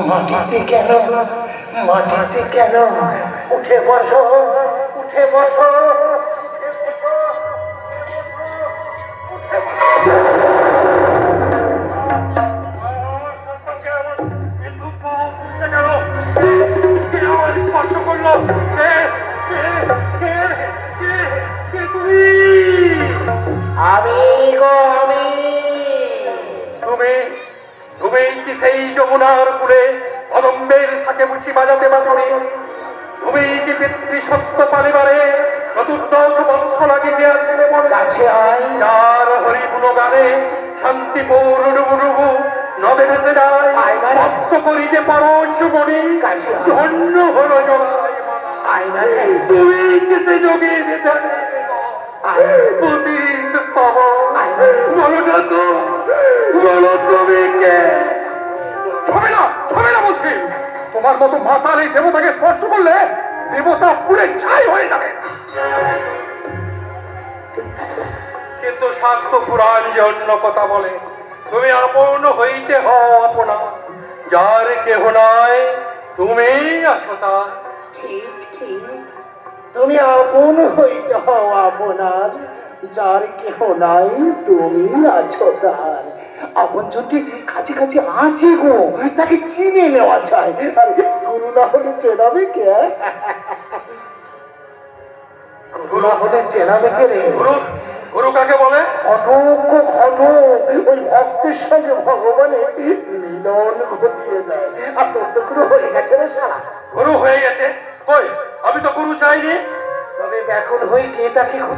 মাটিতে কেন, মাটিতে কেন? উঠে বসো, উঠে বসো, আমি গো আমি। তুমি তুমি কি সেই যমুনার কূলে অদম্বের সাথে মুচি বাজাতে পারি? তুমি কি পিতৃ সত্য পারিবারে চতুর্দশ বংশ লাগে গিয়াছিলে কাছে আয়, যার হরিগুণ গানে শান্তিপুর ডুবুডুবু নদে ভেসে যায় ভক্ত করি যে পরশমণি ধন্য হলো জগায় আয়না তুমি কি সে যোগে যেতে পতিত পাবন বলো না তো, বলো তুমি কে? ছবে না, ছবে না বলছি। তোমার মতো মাতাল এই দেবতাকে স্পর্শ করলে দেবতা পুড়ে ছাই হয়ে যাবে। কিন্তু শাস্ত্র পুরাণ যে অন্য কথা বলে, তুমি আপন হইতে হও আপনা, যার কেহ নাই তুমি আছো তার। ঠিক ঠিক, তুমি আপন হইতে হও আপনার, যার কেহ নাই তুমি আছো তার। আপন যদি কাছে কাছে আছে গো, তাকে চিনে নেওয়া চাই। আর গুরু না হলে চেনাবে কে? গুরু না হলে চেনাবে কে রে? গুরু, গুরু কাকে বলে? ঘটক ঘটক, ওই ভক্তের সঙ্গে ভগবানের মিলন ঘটিয়ে দেয়। আর তোর তো গুরু হয়ে গেছে রে সারা। গুরু হয়ে গেছে? কই, আমি তো গুরু চাইনি। তবে ব্যাকুল হয়ে কে তাকে খুঁজে